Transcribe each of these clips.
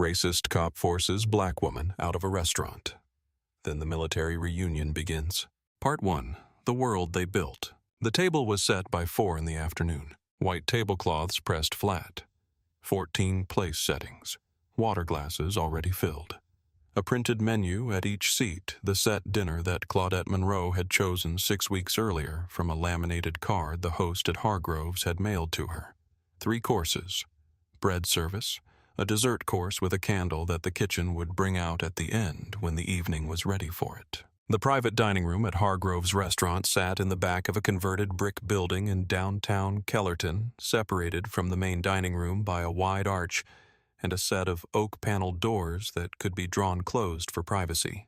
Racist cop forces black woman out of a restaurant. Then the military reunion begins. Part 1. The World They Built. The table was set by 4 in the afternoon. White tablecloths pressed flat. 14 place settings. Water glasses already filled. A printed menu at each seat, the set dinner that Claudette Monroe had chosen 6 weeks earlier from a laminated card the host at Hargroves had mailed to her. 3 courses. Bread service, a dessert course with a candle that the kitchen would bring out at the end when the evening was ready for it. The private dining room at Hargroves Restaurant sat in the back of a converted brick building in downtown Kellerton, separated from the main dining room by a wide arch and a set of oak-paneled doors that could be drawn closed for privacy.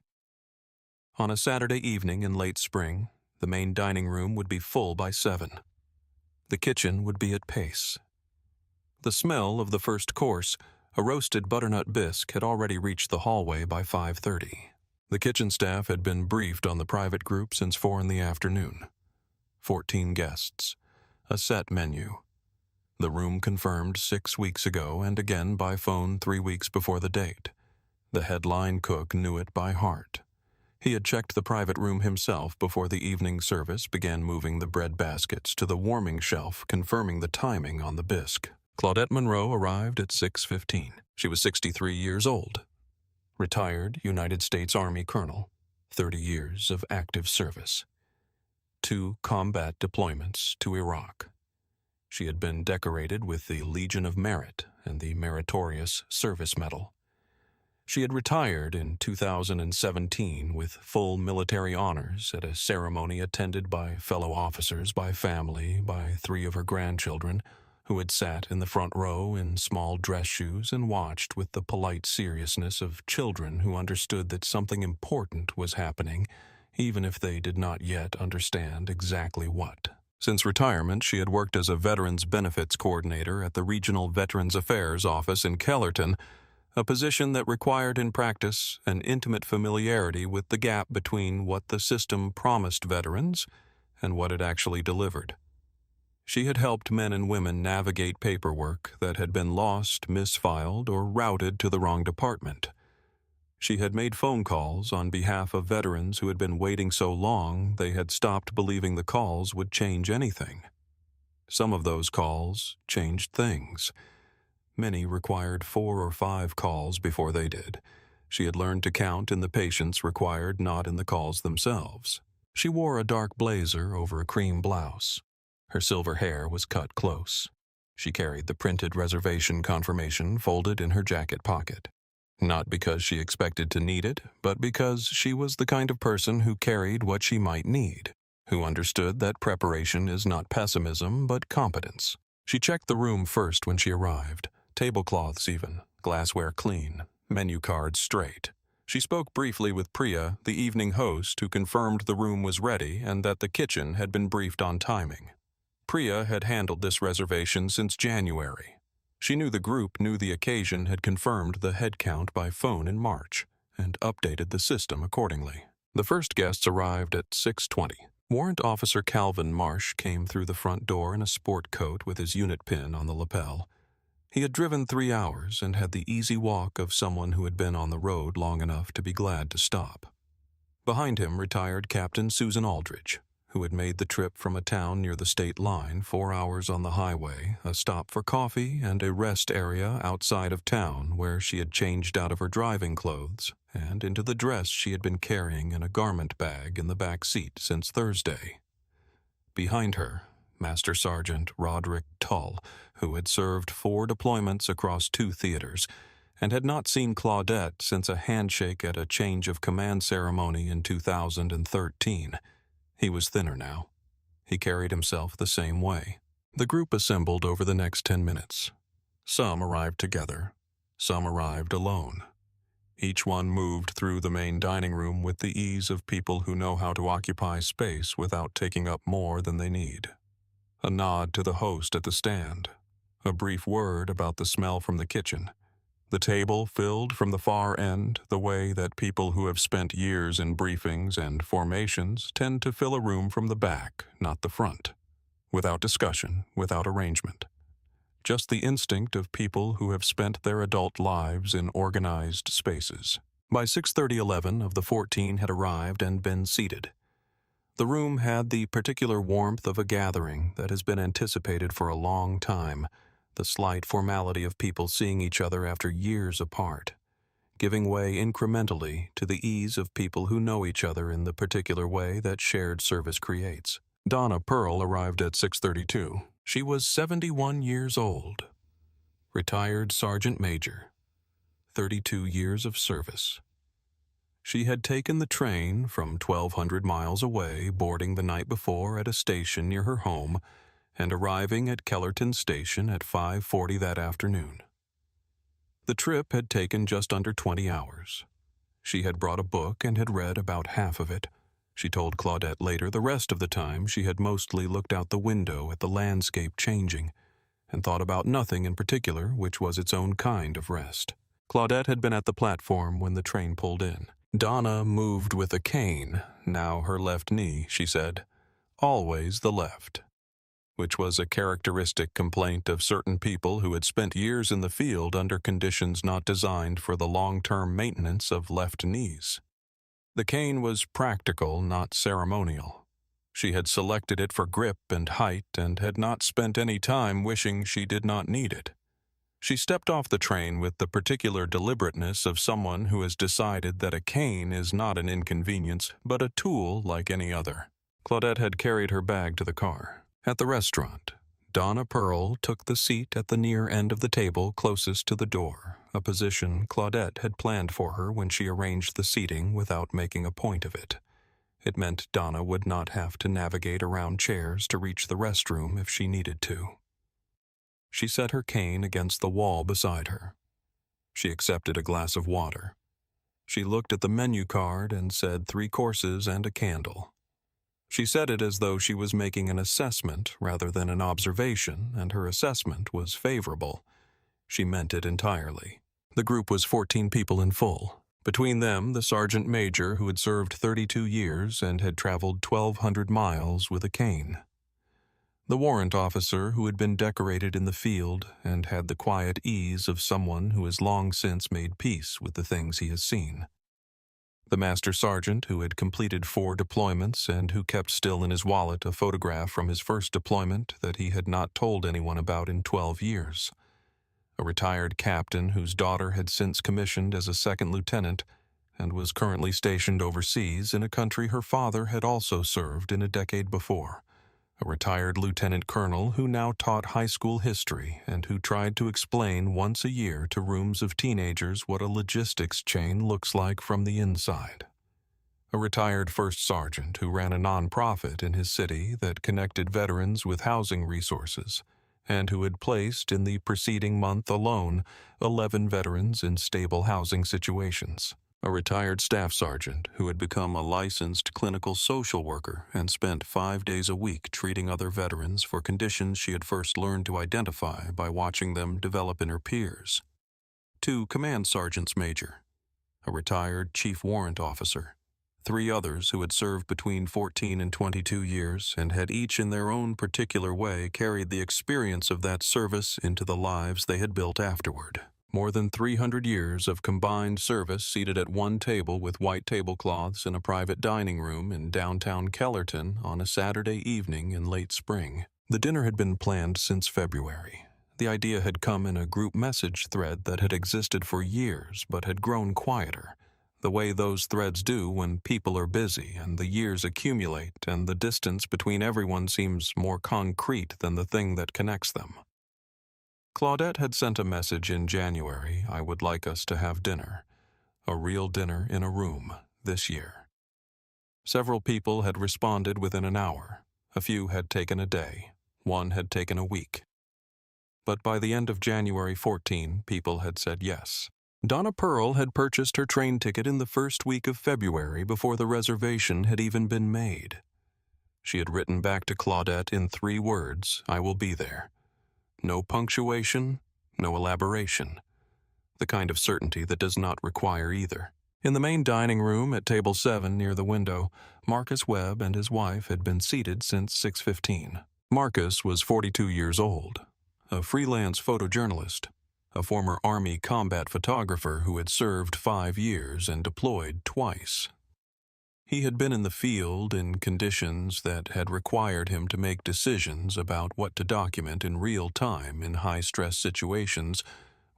On a Saturday evening in late spring, the main dining room would be full by 7. The kitchen would be at pace. The smell of the first course, a roasted butternut bisque, had already reached the hallway by 5:30. The kitchen staff had been briefed on the private group since 4 in the afternoon. 14 guests. A set menu. The room confirmed 6 weeks ago and again by phone 3 weeks before the date. The headline cook knew it by heart. He had checked the private room himself before the evening service began moving the bread baskets to the warming shelf, confirming the timing on the bisque. Claudette Monroe arrived at 6:15. She was 63 years old. Retired United States Army colonel, 30 years of active service. 2 combat deployments to Iraq. She had been decorated with the Legion of Merit and the Meritorious Service Medal. She had retired in 2017 with full military honors at a ceremony attended by fellow officers, by family, by 3 of her grandchildren, who had sat in the front row in small dress shoes and watched with the polite seriousness of children who understood that something important was happening, even if they did not yet understand exactly what. Since retirement, she had worked as a Veterans Benefits Coordinator at the Regional Veterans Affairs Office in Kellerton, a position that required in practice an intimate familiarity with the gap between what the system promised veterans and what it actually delivered. She had helped men and women navigate paperwork that had been lost, misfiled, or routed to the wrong department. She had made phone calls on behalf of veterans who had been waiting so long they had stopped believing the calls would change anything. Some of those calls changed things. Many required 4 or 5 calls before they did. She had learned to count in the patience required, not in the calls themselves. She wore a dark blazer over a cream blouse. Her silver hair was cut close. She carried the printed reservation confirmation folded in her jacket pocket. Not because she expected to need it, but because she was the kind of person who carried what she might need, who understood that preparation is not pessimism, but competence. She checked the room first when she arrived, tablecloths even, glassware clean, menu cards straight. She spoke briefly with Priya, the evening host, who confirmed the room was ready and that the kitchen had been briefed on timing. Priya had handled this reservation since January. She knew the group knew the occasion had confirmed the head count by phone in March and updated the system accordingly. The first guests arrived at 6:20. Warrant Officer Calvin Marsh came through the front door in a sport coat with his unit pin on the lapel. He had driven 3 hours and had the easy walk of someone who had been on the road long enough to be glad to stop. Behind him retired Captain Susan Aldridge, who had made the trip from a town near the state line, 4 hours on the highway, a stop for coffee, and a rest area outside of town where she had changed out of her driving clothes and into the dress she had been carrying in a garment bag in the back seat since Thursday. Behind her, Master Sergeant Roderick Tull, who had served 4 deployments across 2 theaters and had not seen Claudette since a handshake at a change of command ceremony in 2013. He was thinner now. He carried himself the same way. The group assembled over the next 10 minutes. Some arrived together. Some arrived alone. Each one moved through the main dining room with the ease of people who know how to occupy space without taking up more than they need. A nod to the host at the stand. A brief word about the smell from the kitchen. The table filled from the far end, the way that people who have spent years in briefings and formations tend to fill a room from the back, not the front. Without discussion, without arrangement. just the instinct of people who have spent their adult lives in organized spaces. By 6:30, 11 of the 14 had arrived and been seated. The room had the particular warmth of a gathering that has been anticipated for a long time, the slight formality of people seeing each other after years apart, giving way incrementally to the ease of people who know each other in the particular way that shared service creates. Donna Pearl arrived at 6:32. She was 71 years old, retired sergeant major, 32 years of service. She had taken the train from 1,200 miles away, boarding the night before at a station near her home, and arriving at Kellerton Station at 5:40 that afternoon. The trip had taken just under 20 hours. She had brought a book and had read about half of it. She told Claudette later the rest of the time she had mostly looked out the window at the landscape changing and thought about nothing in particular, which was its own kind of rest. Claudette had been at the platform when the train pulled in. Donna moved with a cane, now her left knee, she said. Always the left. Which was a characteristic complaint of certain people who had spent years in the field under conditions not designed for the long-term maintenance of left knees. The cane was practical, not ceremonial. She had selected it for grip and height and had not spent any time wishing she did not need it. She stepped off the train with the particular deliberateness of someone who has decided that a cane is not an inconvenience, but a tool like any other. Claudette had carried her bag to the car. At the restaurant, Donna Pearl took the seat at the near end of the table closest to the door, a position Claudette had planned for her when she arranged the seating without making a point of it. It meant Donna would not have to navigate around chairs to reach the restroom if she needed to. She set her cane against the wall beside her. She accepted a glass of water. She looked at the menu card and said 3 courses and a candle. She said it as though she was making an assessment rather than an observation, and her assessment was favorable. She meant it entirely. The group was 14 people in full. Between them, the sergeant major who had served 32 years and had traveled 1,200 miles with a cane. The warrant officer who had been decorated in the field and had the quiet ease of someone who has long since made peace with the things he has seen. The master sergeant who had completed 4 deployments and who kept still in his wallet a photograph from his first deployment that he had not told anyone about in 12 years. A retired captain whose daughter had since commissioned as a second lieutenant and was currently stationed overseas in a country her father had also served in a decade before. A retired lieutenant colonel who now taught high school history and who tried to explain once a year to rooms of teenagers what a logistics chain looks like from the inside. A retired first sergeant who ran a nonprofit in his city that connected veterans with housing resources and who had placed in the preceding month alone 11 veterans in stable housing situations. A retired staff sergeant who had become a licensed clinical social worker and spent 5 days a week treating other veterans for conditions she had first learned to identify by watching them develop in her peers. 2 command sergeants major, a retired chief warrant officer, 3 others who had served between 14 and 22 years and had each in their own particular way carried the experience of that service into the lives they had built afterward. More than 300 years of combined service seated at one table with white tablecloths in a private dining room in downtown Kellerton on a Saturday evening in late spring. The dinner had been planned since February. The idea had come in a group message thread that had existed for years but had grown quieter, the way those threads do when people are busy and the years accumulate and the distance between everyone seems more concrete than the thing that connects them. Claudette had sent a message in January, "I would like us to have dinner, a real dinner in a room, this year." Several people had responded within an hour. A few had taken a day. One had taken a week. But by the end of January 14, people had said yes. Donna Pearl had purchased her train ticket in the first week of February before the reservation had even been made. She had written back to Claudette in 3 words, "I will be there." No punctuation, no elaboration. The kind of certainty that does not require either. In the main dining room at table 7 near the window, Marcus Webb and his wife had been seated since 6:15. Marcus was 42 years old, a freelance photojournalist, a former Army combat photographer who had served 5 years and deployed twice. He had been in the field in conditions that had required him to make decisions about what to document in real time in high-stress situations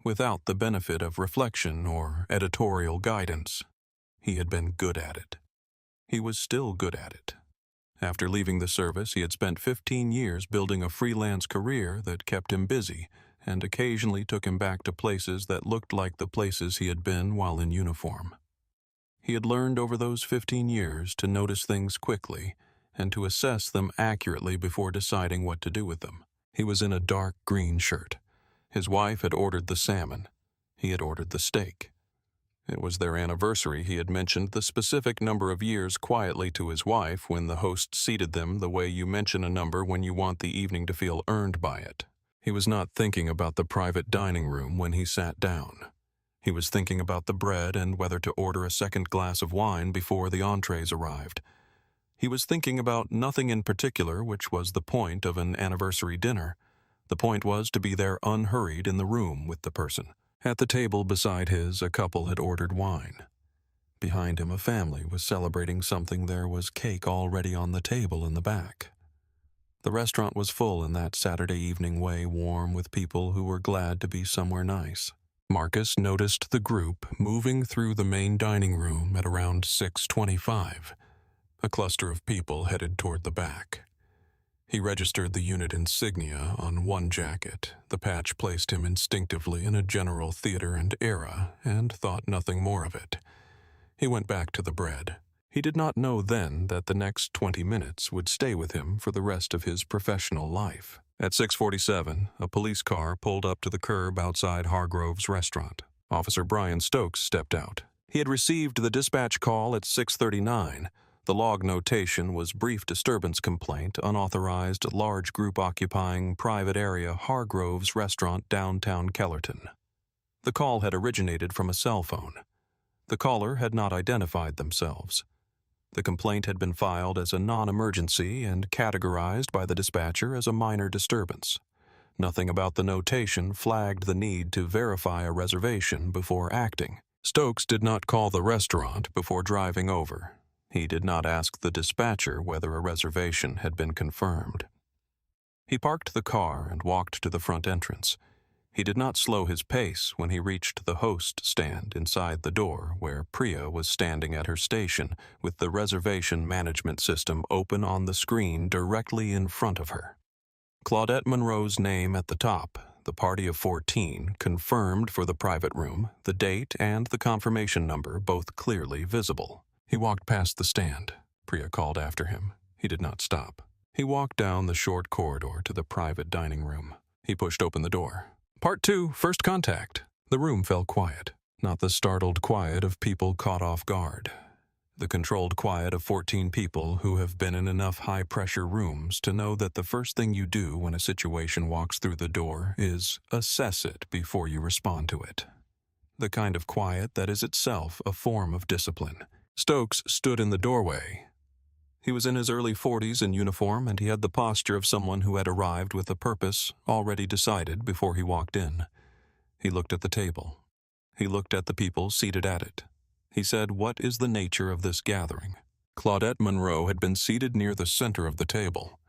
without the benefit of reflection or editorial guidance. He had been good at it. He was still good at it. After leaving the service, he had spent 15 years building a freelance career that kept him busy and occasionally took him back to places that looked like the places he had been while in uniform. He had learned over those 15 years to notice things quickly and to assess them accurately before deciding what to do with them. He was in a dark green shirt. His wife had ordered the salmon. He had ordered the steak. It was their anniversary. He had mentioned the specific number of years quietly to his wife when the host seated them the way you mention a number when you want the evening to feel earned by it. He was not thinking about the private dining room when he sat down. He was thinking about the bread and whether to order a second glass of wine before the entrees arrived. He was thinking about nothing in particular, which was the point of an anniversary dinner. The point was to be there unhurried in the room with the person. At the table beside his, a couple had ordered wine. Behind him, a family was celebrating something. There was cake already on the table in the back. The restaurant was full in that Saturday evening way, warm with people who were glad to be somewhere nice. Marcus noticed the group moving through the main dining room at around 6:25. A cluster of people headed toward the back. He registered the unit insignia on one jacket. The patch placed him instinctively in a general theater and era, and thought nothing more of it. He went back to the bread. He did not know then that the next 20 minutes would stay with him for the rest of his professional life. At 6:47, a police car pulled up to the curb outside Hargrove's restaurant. Officer Brian Stokes stepped out. He had received the dispatch call at 6:39. The log notation was brief disturbance complaint, unauthorized, large group occupying private area Hargrove's restaurant downtown Kellerton. The call had originated from a cell phone. The caller had not identified themselves. The complaint had been filed as a non-emergency and categorized by the dispatcher as a minor disturbance. Nothing about the notation flagged the need to verify a reservation before acting. Stokes did not call the restaurant before driving over. He did not ask the dispatcher whether a reservation had been confirmed. He parked the car and walked to the front entrance. He did not slow his pace when he reached the host stand inside the door where Priya was standing at her station with the reservation management system open on the screen directly in front of her. Claudette Monroe's name at the top, the party of 14, confirmed for the private room, the date and the confirmation number both clearly visible. He walked past the stand. Priya called after him. He did not stop. He walked down the short corridor to the private dining room. He pushed open the door. Part 2, First Contact. The room fell quiet. Not the startled quiet of people caught off guard. The controlled quiet of 14 people who have been in enough high-pressure rooms to know that the first thing you do when a situation walks through the door is assess it before you respond to it. The kind of quiet that is itself a form of discipline. Stokes stood in the doorway. He was in his early 40s in uniform, and he had the posture of someone who had arrived with a purpose already decided before he walked in. He looked at the table. He looked at the people seated at it. He said, "What is the nature of this gathering?" Claudette Monroe had been seated near the center of the table.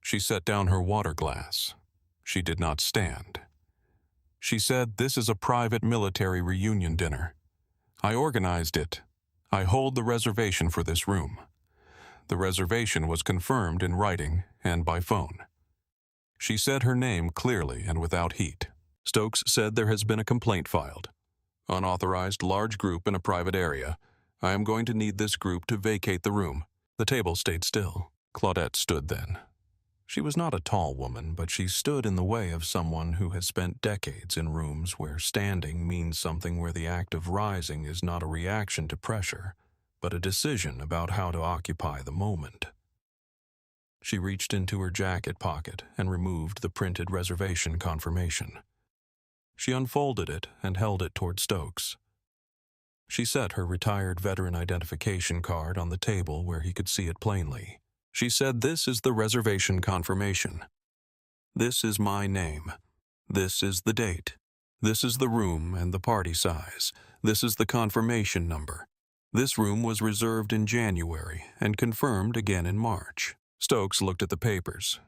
She set down her water glass. She did not stand. She said, "This is a private military reunion dinner. I organized it. I hold the reservation for this room." The reservation was confirmed in writing and by phone. She said her name clearly and without heat. Stokes said there has been a complaint filed. Unauthorized large group in a private area. I am going to need this group to vacate the room. The table stayed still. Claudette stood then. She was not a tall woman, but she stood in the way of someone who has spent decades in rooms where standing means something, where the act of rising is not a reaction to pressure, but a decision about how to occupy the moment. She reached into her jacket pocket and removed the printed reservation confirmation. She unfolded it and held it toward Stokes. She set her retired veteran identification card on the table where he could see it plainly. She said, "This is the reservation confirmation. This is my name. This is the date. This is the room and the party size. This is the confirmation number. This room was reserved in January and confirmed again in March. Stokes looked at the papers.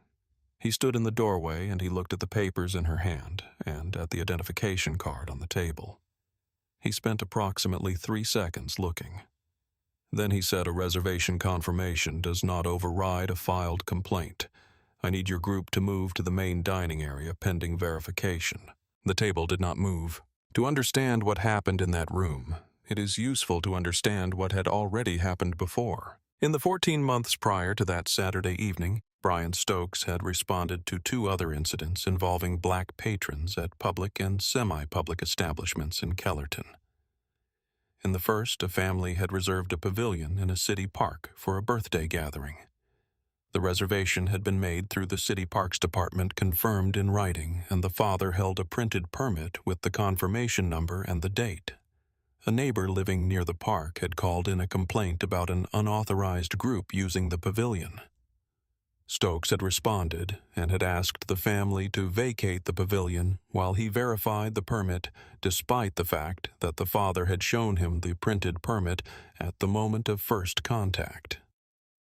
He stood in the doorway and he looked at the papers in her hand and at the identification card on the table. He spent approximately 3 seconds looking. Then he said, "A reservation confirmation does not override a filed complaint. I need your group to move to the main dining area pending verification." The table did not move. To understand what happened in that room, it is useful to understand what had already happened before. In the 14 months prior to that Saturday evening, Brian Stokes had responded to 2 other incidents involving black patrons at public and semi-public establishments in Kellerton. In the first, a family had reserved a pavilion in a city park for a birthday gathering. The reservation had been made through the City Parks Department, confirmed in writing, and the father held a printed permit with the confirmation number and the date. A neighbor living near the park had called in a complaint about an unauthorized group using the pavilion. Stokes had responded and had asked the family to vacate the pavilion while he verified the permit, despite the fact that the father had shown him the printed permit at the moment of first contact.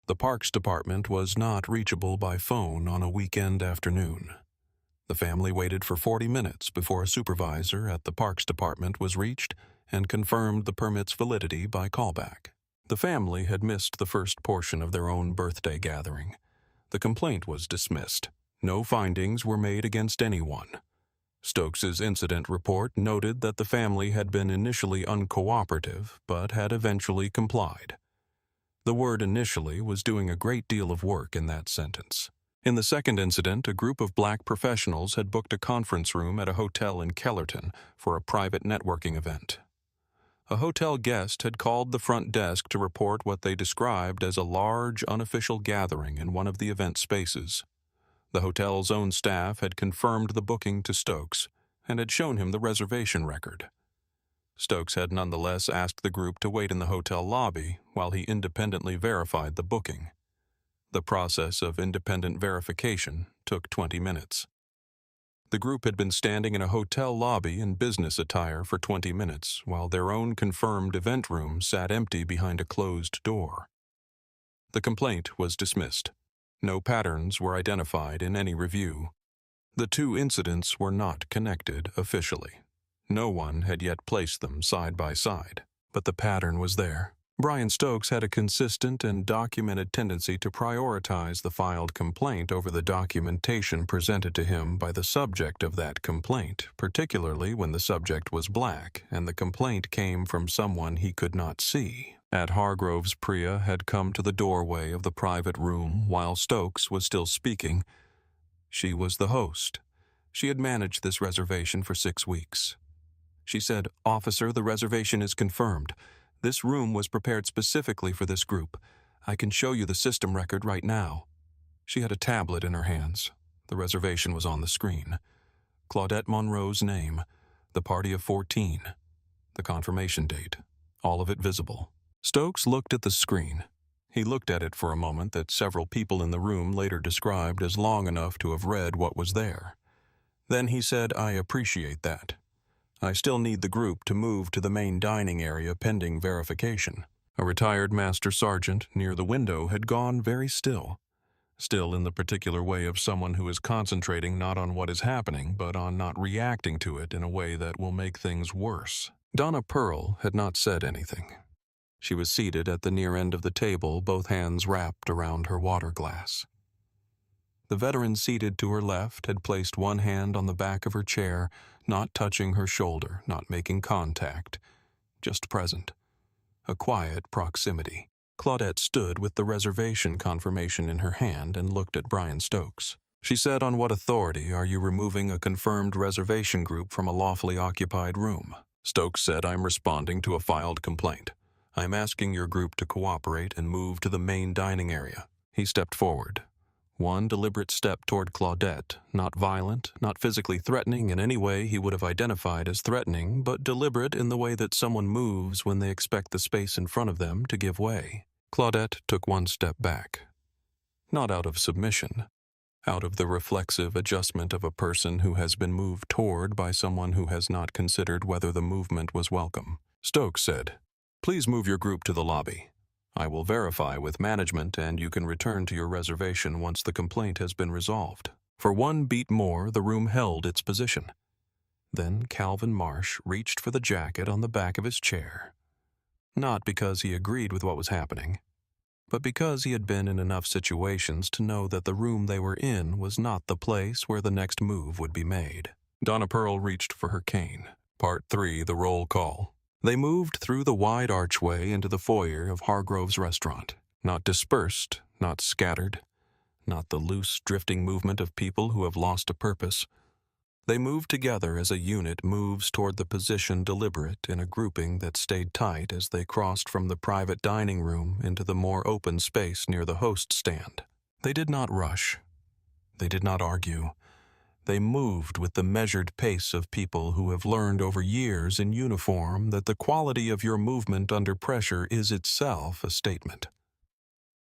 The Parks Department was not reachable by phone on a weekend afternoon. The family waited for 40 minutes before a supervisor at the Parks Department was reached and confirmed the permit's validity by callback. The family had missed the first portion of their own birthday gathering. The complaint was dismissed. No findings were made against anyone. Stokes's incident report noted that the family had been initially uncooperative, but had eventually complied. The word "initially" was doing a great deal of work in that sentence. In the second incident, a group of black professionals had booked a conference room at a hotel in Kellerton for a private networking event. A hotel guest had called the front desk to report what they described as a large, unofficial gathering in one of the event spaces. The hotel's own staff had confirmed the booking to Stokes and had shown him the reservation record. Stokes had nonetheless asked the group to wait in the hotel lobby while he independently verified the booking. The process of independent verification took 20 minutes. The group had been standing in a hotel lobby in business attire for 20 minutes, while their own confirmed event room sat empty behind a closed door. The complaint was dismissed. No patterns were identified in any review. The 2 incidents were not connected officially. No one had yet placed them side by side, but the pattern was there. Brian Stokes had a consistent and documented tendency to prioritize the filed complaint over the documentation presented to him by the subject of that complaint, particularly when the subject was black and the complaint came from someone he could not see. At Hargroves, Priya had come to the doorway of the private room while Stokes was still speaking. She was the host. She had managed this reservation for 6 weeks. She said, "Officer, the reservation is confirmed. This room was prepared specifically for this group. I can show you the system record right now." She had a tablet in her hands. The reservation was on the screen. Claudette Monroe's name, the party of 14, the confirmation date, all of it visible. Stokes looked at the screen. He looked at it for a moment that several people in the room later described as long enough to have read what was there. Then he said, "I appreciate that. I still need the group to move to the main dining area pending verification." A retired master sergeant near the window had gone very still in the particular way of someone who is concentrating not on what is happening, but on not reacting to it in a way that will make things worse. Donna Pearl had not said anything. She was seated at the near end of the table, both hands wrapped around her water glass. The veteran seated to her left had placed one hand on the back of her chair, not touching her shoulder, not making contact, just present. A quiet proximity. Claudette stood with the reservation confirmation in her hand and looked at Brian Stokes. She said, "On what authority are you removing a confirmed reservation group from a lawfully occupied room?" Stokes said, "I'm responding to a filed complaint. I'm asking your group to cooperate and move to the main dining area." He stepped forward. One deliberate step toward Claudette, not violent, not physically threatening in any way he would have identified as threatening, but deliberate in the way that someone moves when they expect the space in front of them to give way. Claudette took one step back. Not out of submission, out of the reflexive adjustment of a person who has been moved toward by someone who has not considered whether the movement was welcome. Stokes said, "Please move your group to the lobby. I will verify with management and you can return to your reservation once the complaint has been resolved." For one beat more, the room held its position. Then Calvin Marsh reached for the jacket on the back of his chair. Not because he agreed with what was happening, but because he had been in enough situations to know that the room they were in was not the place where the next move would be made. Donna Pearl reached for her cane. Part 3, the roll call. They moved through the wide archway into the foyer of Hargrove's restaurant. Not dispersed, not scattered, not the loose, drifting movement of people who have lost a purpose. They moved together as a unit moves toward the position deliberate in a grouping that stayed tight as they crossed from the private dining room into the more open space near the host stand. They did not rush. They did not argue. They moved with the measured pace of people who have learned over years in uniform that the quality of your movement under pressure is itself a statement.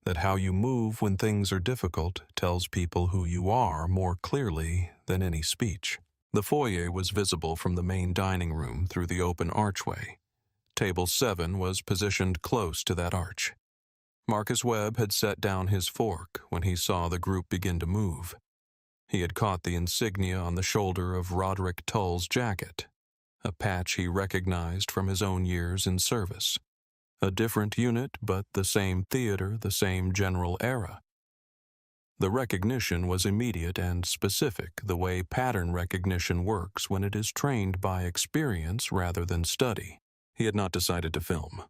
That how you move when things are difficult tells people who you are more clearly than any speech. The foyer was visible from the main dining room through the open archway. Table 7 was positioned close to that arch. Marcus Webb had set down his fork when he saw the group begin to move. He had caught the insignia on the shoulder of Roderick Tull's jacket, a patch he recognized from his own years in service. A different unit, but the same theater, the same general era. The recognition was immediate and specific, the way pattern recognition works when it is trained by experience rather than study. He had not decided to film.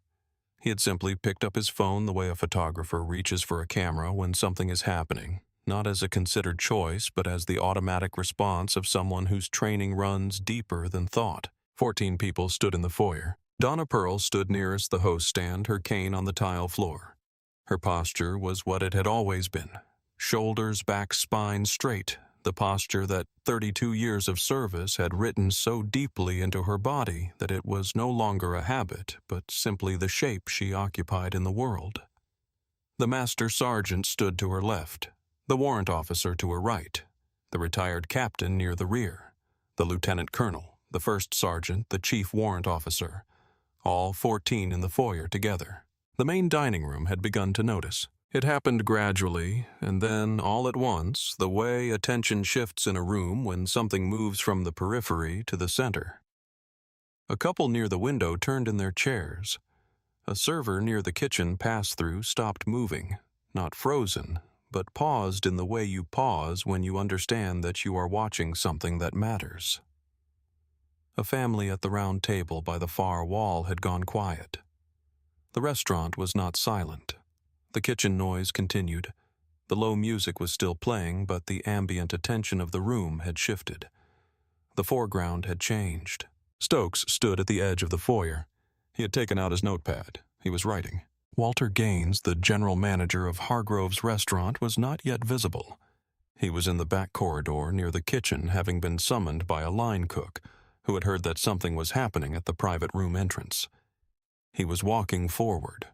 He had simply picked up his phone the way a photographer reaches for a camera when something is happening, not as a considered choice, but as the automatic response of someone whose training runs deeper than thought. 14 people stood in the foyer. Donna Pearl stood nearest the host stand, her cane on the tile floor. Her posture was what it had always been. Shoulders back, spine straight, the posture that 32 years of service had written so deeply into her body that it was no longer a habit, but simply the shape she occupied in the world. The master sergeant stood to her left, the warrant officer to her right, the retired captain near the rear, the lieutenant colonel, the first sergeant, the chief warrant officer, all 14 in the foyer together. The main dining room had begun to notice. It happened gradually, and then, all at once, the way attention shifts in a room when something moves from the periphery to the center. A couple near the window turned in their chairs. A server near the kitchen pass-through stopped moving, not frozen, but paused in the way you pause when you understand that you are watching something that matters. A family at the round table by the far wall had gone quiet. The restaurant was not silent. The kitchen noise continued. The low music was still playing, but the ambient attention of the room had shifted. The foreground had changed. Stokes stood at the edge of the foyer. He had taken out his notepad. He was writing. Walter Gaines, the general manager of Hargrove's restaurant, was not yet visible. He was in the back corridor near the kitchen, having been summoned by a line cook who had heard that something was happening at the private room entrance. He was walking forward.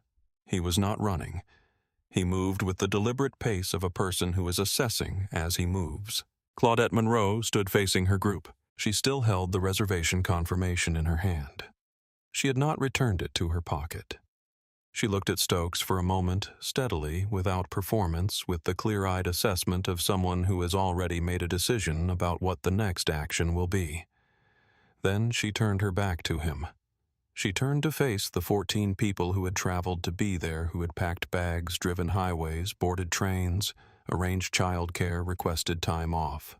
He was not running. He moved with the deliberate pace of a person who is assessing as he moves. Claudette Monroe stood facing her group. She still held the reservation confirmation in her hand. She had not returned it to her pocket. She looked at Stokes for a moment, steadily, without performance, with the clear-eyed assessment of someone who has already made a decision about what the next action will be. Then she turned her back to him. She turned to face the 14 people who had traveled to be there, who had packed bags, driven highways, boarded trains, arranged childcare, requested time off,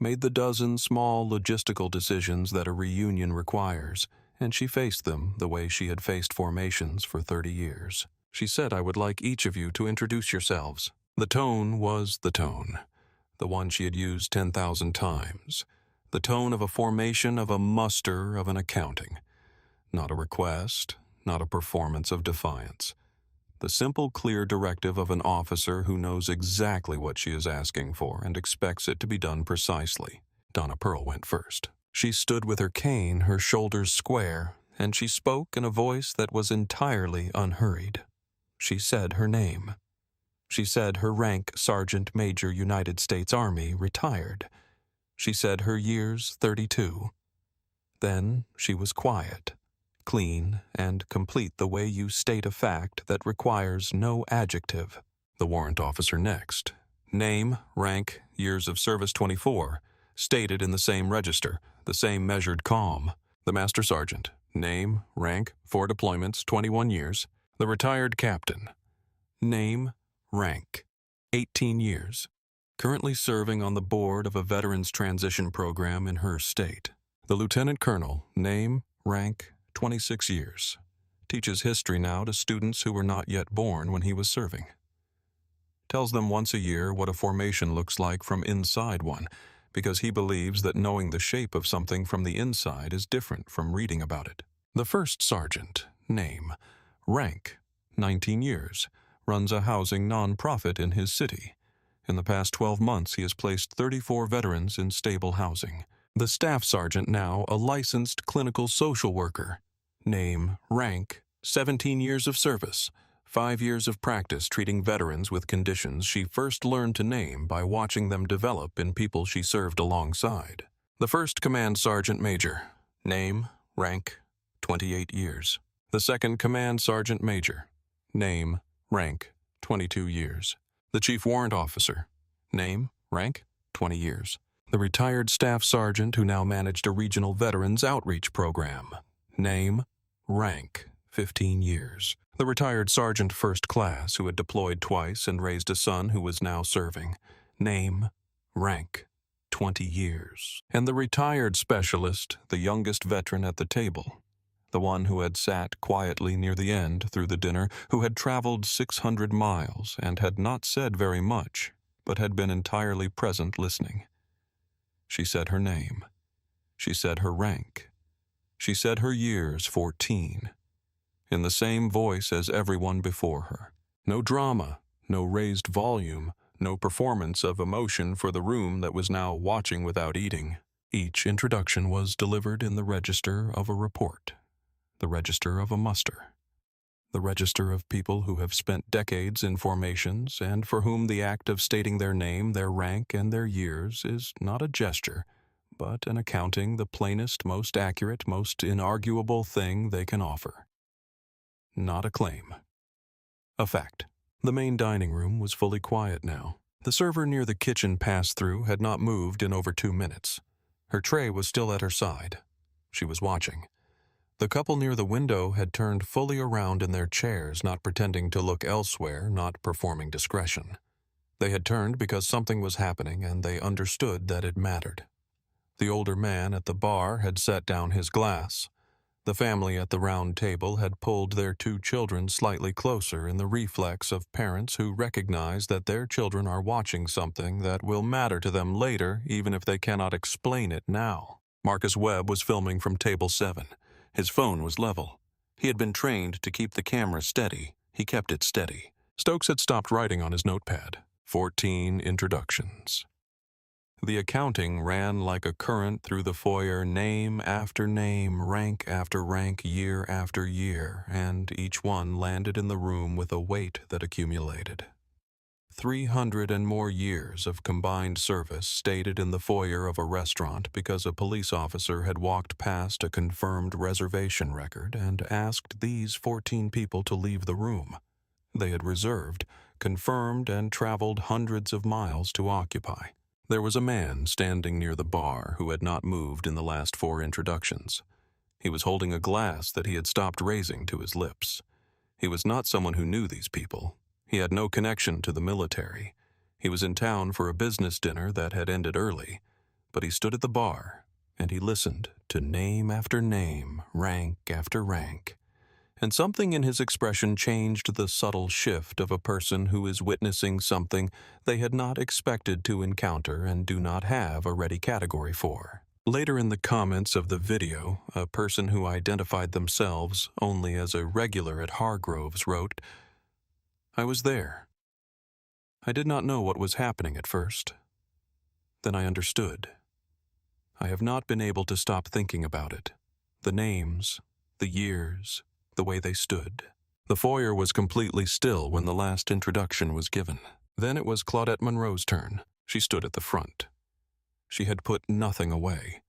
made the dozen small logistical decisions that a reunion requires, and she faced them the way she had faced formations for 30 years. She said, "I would like each of you to introduce yourselves." The tone was the tone, the one she had used 10,000 times, the tone of a formation, of a muster, of an accounting. Not a request, not a performance of defiance. The simple, clear directive of an officer who knows exactly what she is asking for and expects it to be done precisely. Donna Pearl went first. She stood with her cane, her shoulders square, and she spoke in a voice that was entirely unhurried. She said her name. She said her rank Sergeant Major United States Army retired. She said her years 32. Then she was quiet, clean, and complete the way you state a fact that requires no adjective. The warrant officer next. Name, rank, years of service 24, stated in the same register, the same measured calm. The master sergeant. Name, rank, 4 deployments, 21 years. The retired captain. Name, rank, 18 years. Currently serving on the board of a veterans transition program in her state. The lieutenant colonel. Name, rank, 26 years. Teaches history now to students who were not yet born when he was serving. Tells them once a year what a formation looks like from inside one, because he believes that knowing the shape of something from the inside is different from reading about it. The first sergeant. Name, rank, 19 years. Runs a housing non-profit in his city. In the past 12 months, he has placed 34 veterans in stable housing. The staff sergeant, now a licensed clinical social worker. Name, rank, 17 years of service. 5 years of practice treating veterans with conditions she first learned to name by watching them develop in people she served alongside. The first command sergeant major. Name, rank, 28 years. The second command sergeant major. Name, rank, 22 years. The chief warrant officer. Name, rank, 20 years. The retired staff sergeant who now managed a regional veterans outreach program. Name, rank, 15 years. The retired sergeant first class who had deployed twice and raised a son who was now serving. Name, rank, 20 years. And the retired specialist, the youngest veteran at the table. The one who had sat quietly near the end through the dinner, who had traveled 600 miles and had not said very much, but had been entirely present listening. She said her name. She said her rank. She said her years 14. In the same voice as everyone before her. No drama, no raised volume, no performance of emotion for the room that was now watching without eating. Each introduction was delivered in the register of a report, the register of a muster, the register of people who have spent decades in formations and for whom the act of stating their name, their rank, and their years is not a gesture, but an accounting the plainest, most accurate, most inarguable thing they can offer. Not a claim. A fact. The main dining room was fully quiet now. The server near the kitchen pass-through had not moved in over 2 minutes. Her tray was still at her side. She was watching. The couple near the window had turned fully around in their chairs, not pretending to look elsewhere, not performing discretion. They had turned because something was happening and they understood that it mattered. The older man at the bar had set down his glass. The family at the round table had pulled their 2 children slightly closer in the reflex of parents who recognize that their children are watching something that will matter to them later, even if they cannot explain it now. Marcus Webb was filming from table 7. His phone was level. He had been trained to keep the camera steady. He kept it steady. Stokes had stopped writing on his notepad. 14 introductions. The accounting ran like a current through the foyer, name after name, rank after rank, year after year, and each one landed in the room with a weight that accumulated. 300 and more years of combined service stated in the foyer of a restaurant because a police officer had walked past a confirmed reservation record and asked these 14 people to leave the room. They had reserved, confirmed, and traveled hundreds of miles to occupy. There was a man standing near the bar who had not moved in the last 4 introductions. He was holding a glass that he had stopped raising to his lips. He was not someone who knew these people. He had no connection to the military. He was in town for a business dinner that had ended early, but he stood at the bar and he listened to name after name, rank after rank. And something in his expression changed the subtle shift of a person who is witnessing something they had not expected to encounter and do not have a ready category for. Later in the comments of the video, a person who identified themselves only as a regular at Hargroves wrote, "I was there. I did not know what was happening at first. Then I understood. I have not been able to stop thinking about it. The names, the years, the way they stood. The foyer was completely still when the last introduction was given. Then it was Claudette Monroe's turn. She stood at the front. She had put nothing away.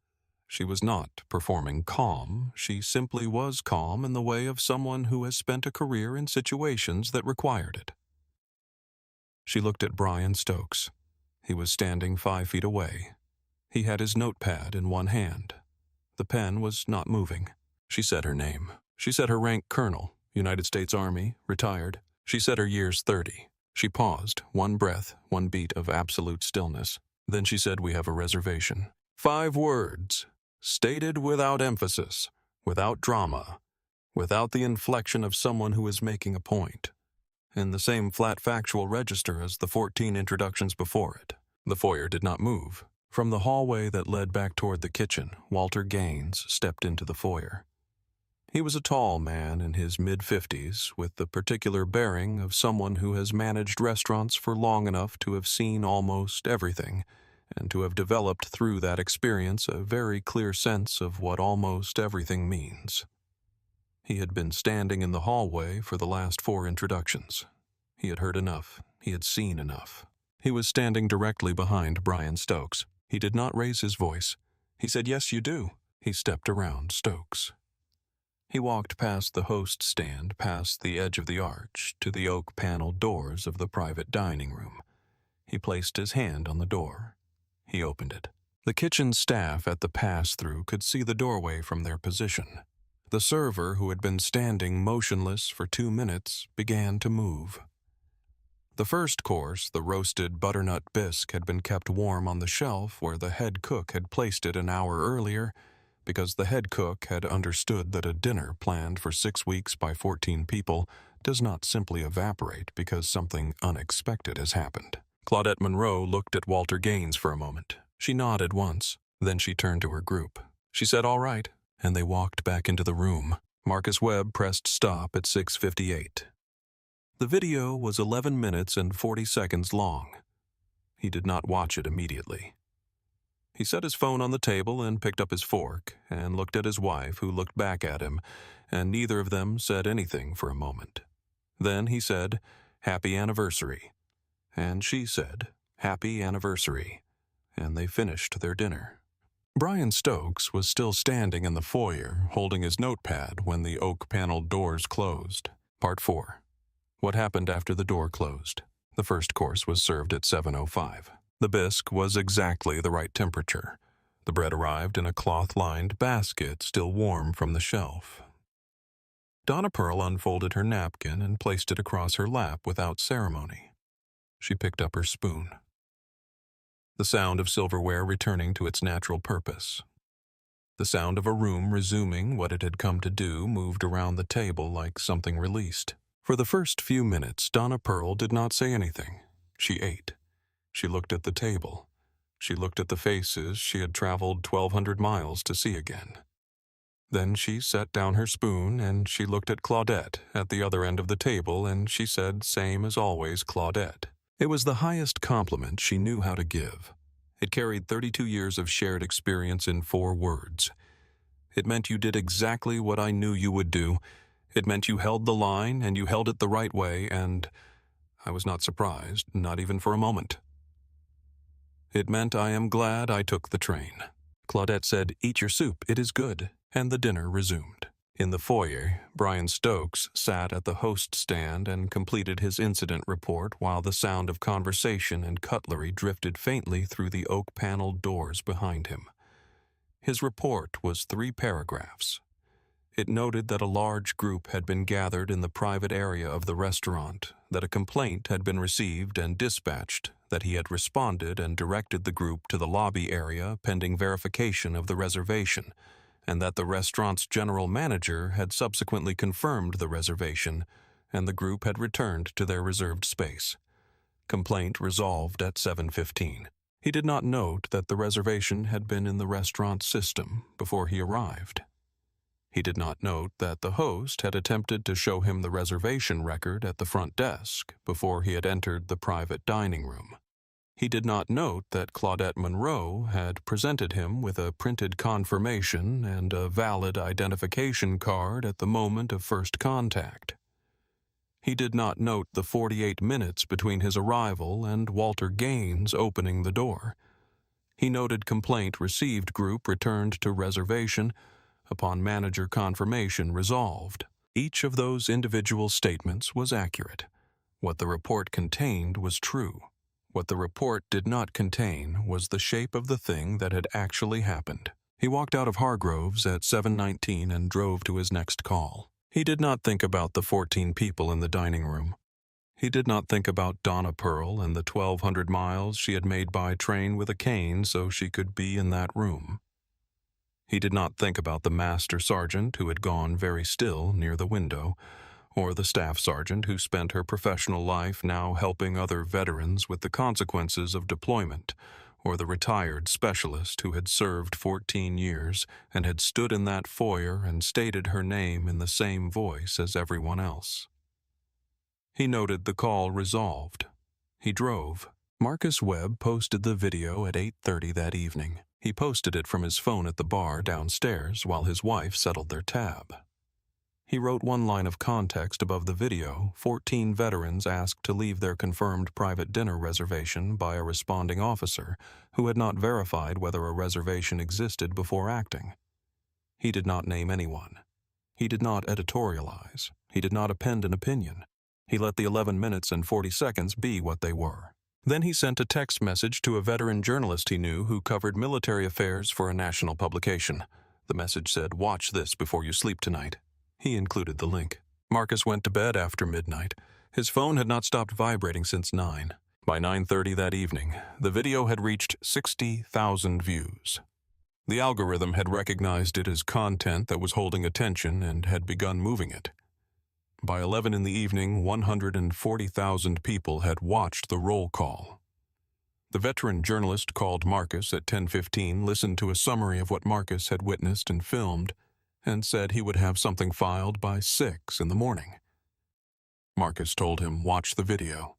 She was not performing calm. She simply was calm in the way of someone who has spent a career in situations that required it. She looked at Brian Stokes. He was standing 5 feet away. He had his notepad in one hand. The pen was not moving. She said her name. She said her rank colonel, United States Army, retired. She said her years 30. She paused, one breath, one beat of absolute stillness. Then she said, "We have a reservation." 5 words, stated without emphasis, without drama, without the inflection of someone who is making a point, in the same flat factual register as the 14 introductions before it. The foyer did not move. From the hallway that led back toward the kitchen, Walter Gaines stepped into the foyer. He was a tall man in his mid-50s, with the particular bearing of someone who has managed restaurants for long enough to have seen almost everything, and to have developed through that experience a very clear sense of what almost everything means. He had been standing in the hallway for the last 4 introductions. He had heard enough. He had seen enough. He was standing directly behind Brian Stokes. He did not raise his voice. He said, "Yes, you do." He stepped around Stokes. He walked past the host stand, past the edge of the arch, to the oak panel doors of the private dining room. He placed his hand on the door. He opened it. The kitchen staff at the pass-through could see the doorway from their position. The server, who had been standing motionless for 2 minutes, began to move. The first course, the roasted butternut bisque, had been kept warm on the shelf where the head cook had placed it an hour earlier, because the head cook had understood that a dinner planned for 6 weeks by 14 people does not simply evaporate because something unexpected has happened. Claudette Monroe looked at Walter Gaines for a moment. She nodded once. Then she turned to her group. She said, "All right," and they walked back into the room. Marcus Webb pressed stop at 6:58. The video was 11 minutes and 40 seconds long. He did not watch it immediately. He set his phone on the table and picked up his fork and looked at his wife, who looked back at him, and neither of them said anything for a moment. Then he said, "Happy anniversary." And she said, "Happy anniversary." And they finished their dinner. Brian Stokes was still standing in the foyer, holding his notepad when the oak-paneled doors closed. Part 4. What happened after the door closed? The first course was served at 7:05. The bisque was exactly the right temperature. The bread arrived in a cloth-lined basket, still warm from the shelf. Donna Pearl unfolded her napkin and placed it across her lap without ceremony. She picked up her spoon. The sound of silverware returning to its natural purpose. The sound of a room resuming what it had come to do moved around the table like something released. For the first few minutes, Donna Pearl did not say anything. She ate. She looked at the table. She looked at the faces she had traveled 1,200 miles to see again. Then she set down her spoon and she looked at Claudette at the other end of the table and she said, "Same as always, Claudette." It was the highest compliment she knew how to give. It carried 32 years of shared experience in 4 words. It meant you did exactly what I knew you would do. It meant you held the line and you held it the right way, and I was not surprised, not even for a moment. It meant I am glad I took the train. Claudette said, "Eat your soup, it is good," and the dinner resumed. In the foyer, Brian Stokes sat at the host stand and completed his incident report while the sound of conversation and cutlery drifted faintly through the oak-paneled doors behind him. His report was 3 paragraphs. It noted that a large group had been gathered in the private area of the restaurant, that a complaint had been received and dispatched, that he had responded and directed the group to the lobby area pending verification of the reservation, and that the restaurant's general manager had subsequently confirmed the reservation, and the group had returned to their reserved space. Complaint resolved at 7:15. He did not note that the reservation had been in the restaurant system before he arrived. He did not note that the host had attempted to show him the reservation record at the front desk before he had entered the private dining room. He did not note that Claudette Monroe had presented him with a printed confirmation and a valid identification card at the moment of first contact. He did not note the 48 minutes between his arrival and Walter Gaines opening the door. He noted complaint received group returned to reservation upon manager confirmation resolved. Each of those individual statements was accurate. What the report contained was true. What the report did not contain was the shape of the thing that had actually happened. He walked out of Hargroves at 7:19 and drove to his next call. He did not think about the 14 people in the dining room. He did not think about Donna Pearl and the 1,200 miles she had made by train with a cane so she could be in that room. He did not think about the master sergeant who had gone very still near the window, or the staff sergeant who spent her professional life now helping other veterans with the consequences of deployment, or the retired specialist who had served 14 years and had stood in that foyer and stated her name in the same voice as everyone else. He noted the call resolved. He drove. Marcus Webb posted the video at 8:30 that evening. He posted it from his phone at the bar downstairs while his wife settled their tab. He wrote one line of context above the video. 14 veterans asked to leave their confirmed private dinner reservation by a responding officer who had not verified whether a reservation existed before acting. He did not name anyone. He did not editorialize. He did not append an opinion. He let the 11 minutes and 40 seconds be what they were. Then he sent a text message to a veteran journalist he knew who covered military affairs for a national publication. The message said, "Watch this before you sleep tonight." He included the link. Marcus went to bed after midnight. His phone had not stopped vibrating since 9. By 9:30 that evening, the video had reached 60,000 views. The algorithm had recognized it as content that was holding attention and had begun moving it. By 11 in the evening, 140,000 people had watched the roll call. The veteran journalist called Marcus at 10:15, listened to a summary of what Marcus had witnessed and filmed, and said he would have something filed by 6 in the morning. Marcus told him, "Watch the video.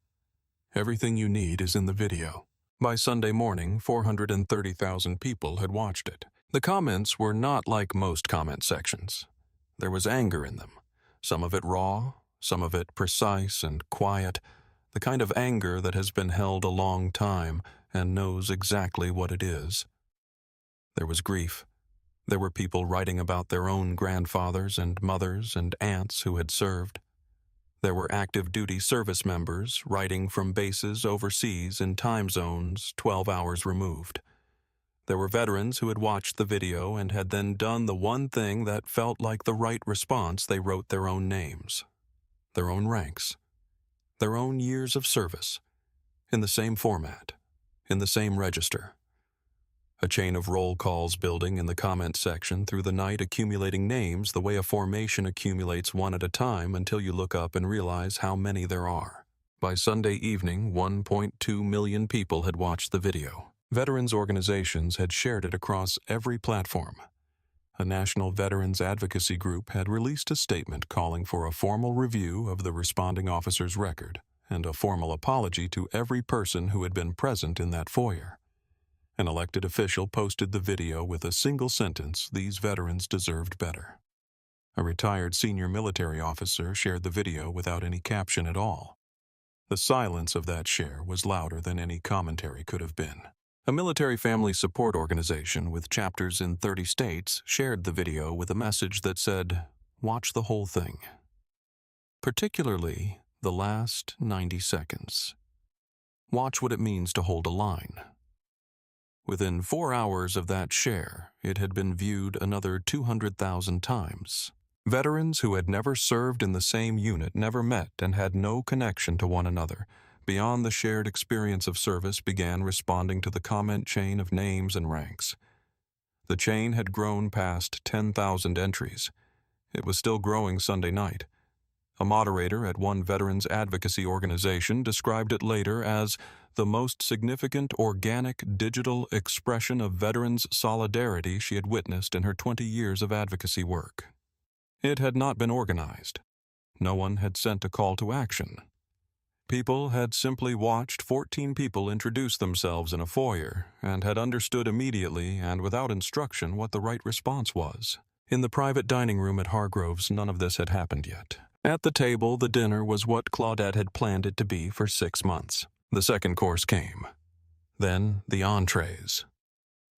Everything you need is in the video." By Sunday morning, 430,000 people had watched it. The comments were not like most comment sections. There was anger in them, some of it raw, some of it precise and quiet, the kind of anger that has been held a long time and knows exactly what it is. There was grief. There were people writing about their own grandfathers and mothers and aunts who had served. There were active duty service members writing from bases overseas in time zones 12 hours removed. There were veterans who had watched the video and had then done the one thing that felt like the right response. They wrote their own names, their own ranks, their own years of service, in the same format, in the same register. A chain of roll calls building in the comment section through the night, accumulating names the way a formation accumulates one at a time until you look up and realize how many there are. By Sunday evening, 1.2 million people had watched the video. Veterans organizations had shared it across every platform. A national veterans advocacy group had released a statement calling for a formal review of the responding officer's record and a formal apology to every person who had been present in that foyer. An elected official posted the video with a single sentence, "These veterans deserved better." A retired senior military officer shared the video without any caption at all. The silence of that share was louder than any commentary could have been. A military family support organization with chapters in 30 states shared the video with a message that said, "Watch the whole thing. Particularly the last 90 seconds. Watch what it means to hold a line." Within 4 hours of that share, it had been viewed another 200,000 times. Veterans who had never served in the same unit, never met, and had no connection to one another, beyond the shared experience of service, began responding to the comment chain of names and ranks. The chain had grown past 10,000 entries. It was still growing Sunday night. A moderator at one veterans advocacy organization described it later as the most significant organic digital expression of veterans' solidarity she had witnessed in her 20 years of advocacy work. It had not been organized. No one had sent a call to action. People had simply watched 14 people introduce themselves in a foyer and had understood immediately and without instruction what the right response was. In the private dining room at Hargroves, none of this had happened yet. At the table, the dinner was what Claudette had planned it to be for 6 months. The second course came. Then the entrees.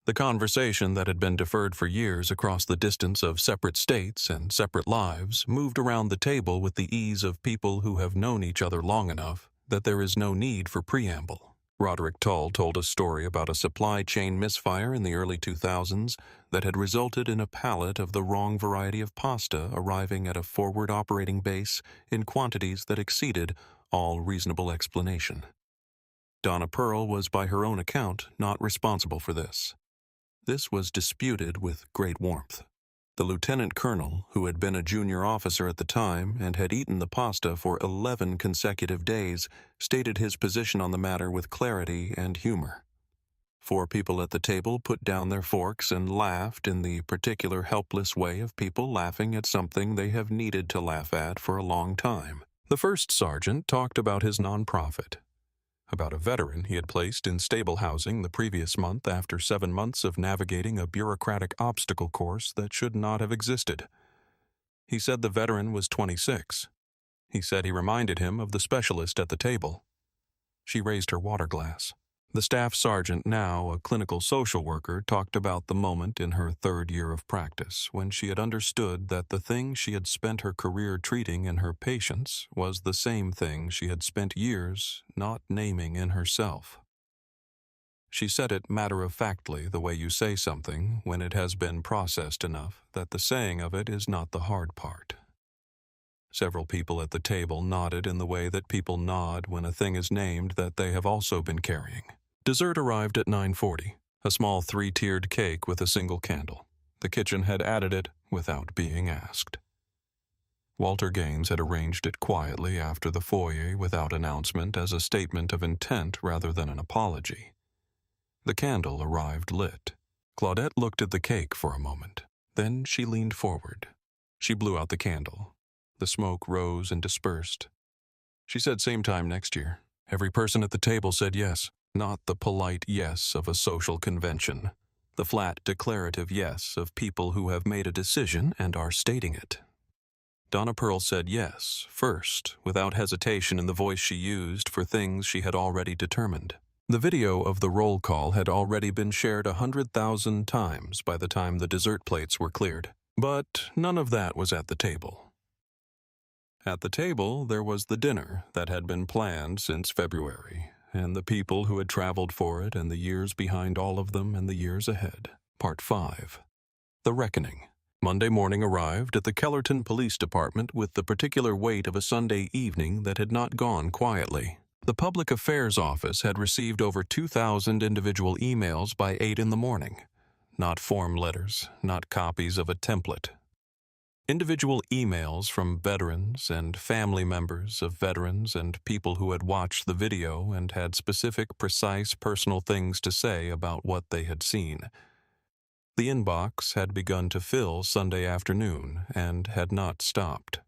The conversation that had been deferred for years across the distance of separate states and separate lives moved around the table with the ease of people who have known each other long enough that there is no need for preamble. Roderick Tull told a story about a supply chain misfire in the early 2000s that had resulted in a pallet of the wrong variety of pasta arriving at a forward operating base in quantities that exceeded all reasonable explanation. Donna Pearl was, by her own account, not responsible for this. This was disputed with great warmth. The lieutenant colonel, who had been a junior officer at the time and had eaten the pasta for 11 consecutive days, stated his position on the matter with clarity and humor. 4 people at the table put down their forks and laughed in the particular helpless way of people laughing at something they have needed to laugh at for a long time. The first sergeant talked about his nonprofit, about a veteran he had placed in stable housing the previous month after 7 months of navigating a bureaucratic obstacle course that should not have existed. He said the veteran was 26. He said he reminded him of the specialist at the table. She raised her water glass. The staff sergeant, now a clinical social worker, talked about the moment in her 3rd year of practice when she had understood that the thing she had spent her career treating in her patients was the same thing she had spent years not naming in herself. She said it matter-of-factly, the way you say something when it has been processed enough that the saying of it is not the hard part. Several people at the table nodded in the way that people nod when a thing is named that they have also been carrying. Dessert arrived at 9:40, a small 3-tiered cake with a single candle. The kitchen had added it without being asked. Walter Gaines had arranged it quietly after the foyer without announcement as a statement of intent rather than an apology. The candle arrived lit. Claudette looked at the cake for a moment. Then she leaned forward. She blew out the candle. The smoke rose and dispersed. She said same time next year. Every person at the table said yes, not the polite yes of a social convention, the flat declarative yes of people who have made a decision and are stating it. Donna Pearl said yes, first, without hesitation in the voice she used for things she had already determined. The video of the roll call had already been shared 100,000 times by the time the dessert plates were cleared. But none of that was at the table. At the table, there was the dinner that had been planned since February, and the people who had traveled for it and the years behind all of them and the years ahead. Part 5. The Reckoning. Monday morning arrived at the Kellerton Police Department with the particular weight of a Sunday evening that had not gone quietly. The Public Affairs Office had received over 2,000 individual emails by 8 in the morning. Not form letters, not copies of a template. Individual emails from veterans and family members of veterans and people who had watched the video and had specific, precise, personal things to say about what they had seen. The inbox had begun to fill Sunday afternoon and had not stopped.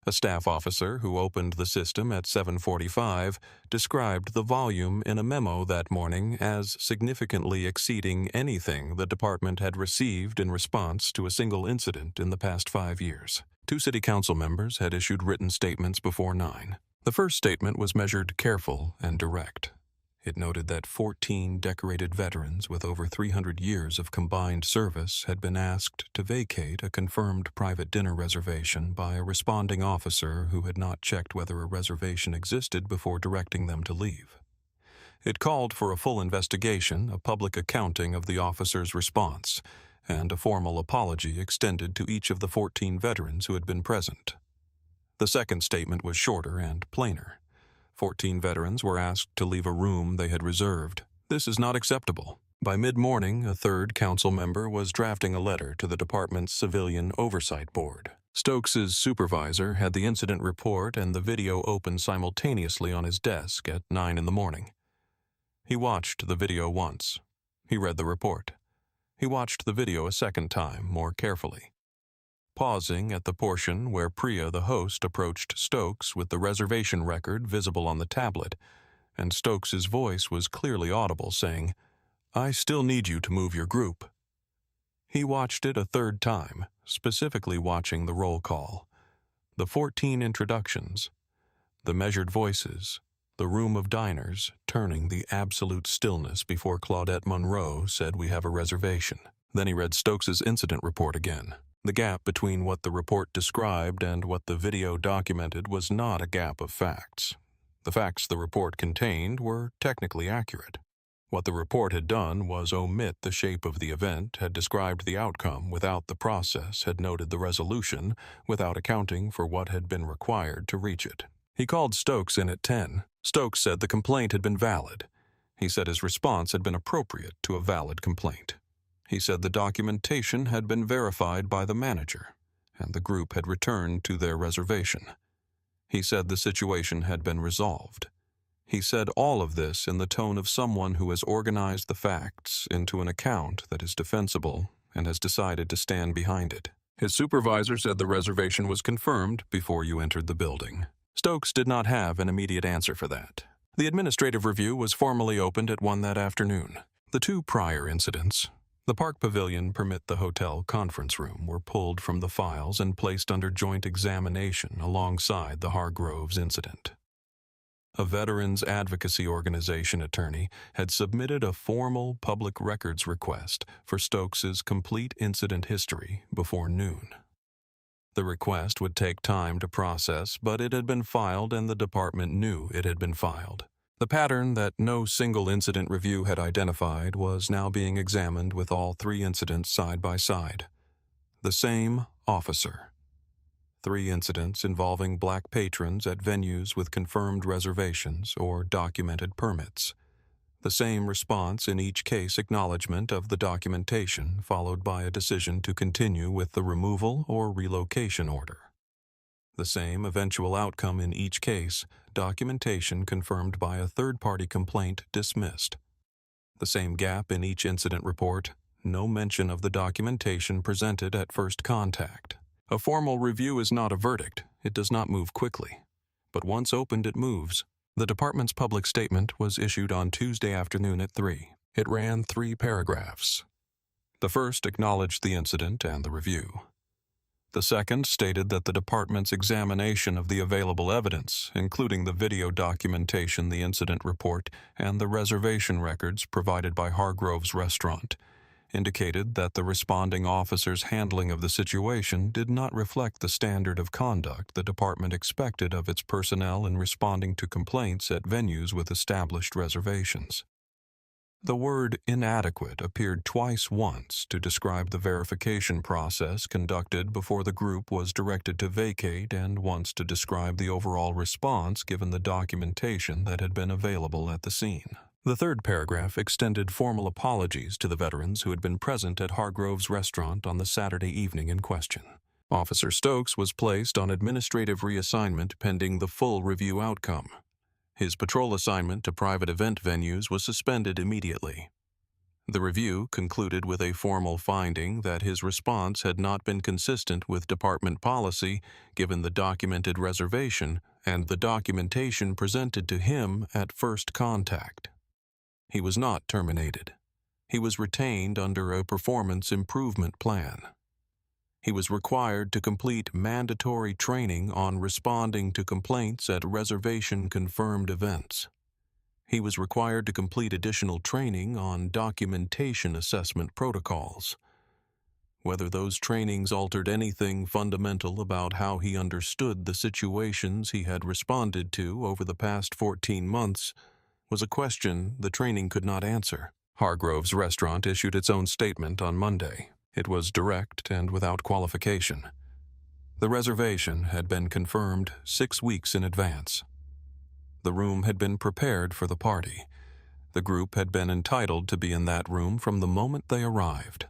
A staff officer who opened the system at 7:45 described the volume in a memo that morning as significantly exceeding anything the department had received in response to a single incident in the past 5 years. 2 city council members had issued written statements before 9. The first statement was measured careful and direct. It noted that 14 decorated veterans with over 300 years of combined service had been asked to vacate a confirmed private dinner reservation by a responding officer who had not checked whether a reservation existed before directing them to leave. It called for a full investigation, a public accounting of the officer's response, and a formal apology extended to each of the 14 veterans who had been present. The second statement was shorter and plainer. 14 veterans were asked to leave a room they had reserved. This is not acceptable. By mid-morning, a third council member was drafting a letter to the department's Civilian Oversight Board. Stokes's supervisor had the incident report and the video open simultaneously on his desk at 9 in the morning. He watched the video once. He read the report. He watched the video a second time, more carefully. Pausing at the portion where Priya, the host, approached Stokes with the reservation record visible on the tablet, and Stokes's voice was clearly audible, saying, "I still need you to move your group." He watched it a third time, specifically watching the roll call. the 14 introductions, the measured voices, the room of diners turning the absolute stillness before Claudette Monroe said we have a reservation. Then he read Stokes's incident report again. The gap between what the report described and what the video documented was not a gap of facts. The facts the report contained were technically accurate. What the report had done was omit the shape of the event, had described the outcome without the process, had noted the resolution without accounting for what had been required to reach it. He called Stokes in at 10. Stokes said the complaint had been valid. He said his response had been appropriate to a valid complaint. He said the documentation had been verified by the manager, and the group had returned to their reservation. He said the situation had been resolved. He said all of this in the tone of someone who has organized the facts into an account that is defensible and has decided to stand behind it. His supervisor said the reservation was confirmed before you entered the building. Stokes did not have an immediate answer for that. The administrative review was formally opened at 1 that afternoon. The two prior incidents, the Park Pavilion permit the hotel conference room, were pulled from the files and placed under joint examination alongside the Hargroves incident. A veterans advocacy organization attorney had submitted a formal public records request for Stokes's complete incident history before noon. The request would take time to process, but it had been filed and the department knew it had been filed. The pattern that no single incident review had identified was now being examined with all three incidents side by side. The same officer. 3 incidents involving black patrons at venues with confirmed reservations or documented permits. The same response in each case, acknowledgement of the documentation, followed by a decision to continue with the removal or relocation order. The same eventual outcome in each case, documentation confirmed by a third-party complaint dismissed. The same gap in each incident report, no mention of the documentation presented at first contact. A formal review is not a verdict. It does not move quickly. But once opened, it moves. The department's public statement was issued on Tuesday afternoon at 3. It ran 3 paragraphs. The first acknowledged the incident and the review. The second stated that the department's examination of the available evidence, including the video documentation, the incident report, and the reservation records provided by Hargroves Restaurant, indicated that the responding officer's handling of the situation did not reflect the standard of conduct the department expected of its personnel in responding to complaints at venues with established reservations. The word inadequate appeared twice once to describe the verification process conducted before the group was directed to vacate and once to describe the overall response given the documentation that had been available at the scene. The third paragraph extended formal apologies to the veterans who had been present at Hargroves Restaurant on the Saturday evening in question. Officer Stokes was placed on administrative reassignment pending the full review outcome. His patrol assignment to private event venues was suspended immediately. The review concluded with a formal finding that his response had not been consistent with department policy given the documented reservation and the documentation presented to him at first contact. He was not terminated. He was retained under a performance improvement plan. He was required to complete mandatory training on responding to complaints at reservation-confirmed events. He was required to complete additional training on documentation assessment protocols. Whether those trainings altered anything fundamental about how he understood the situations he had responded to over the past 14 months was a question the training could not answer. Hargroves Restaurant issued its own statement on Monday. It was direct and without qualification. The reservation had been confirmed 6 weeks in advance. The room had been prepared for the party. The group had been entitled to be in that room from the moment they arrived.